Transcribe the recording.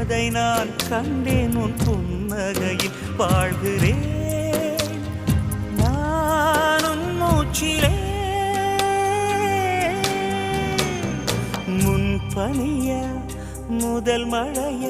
அதை நான் கண்டேன் உன் புன்னகையில் வாழ்கிறேன் நானும் மூச்சிலே முன்பனிய முதல் மழைய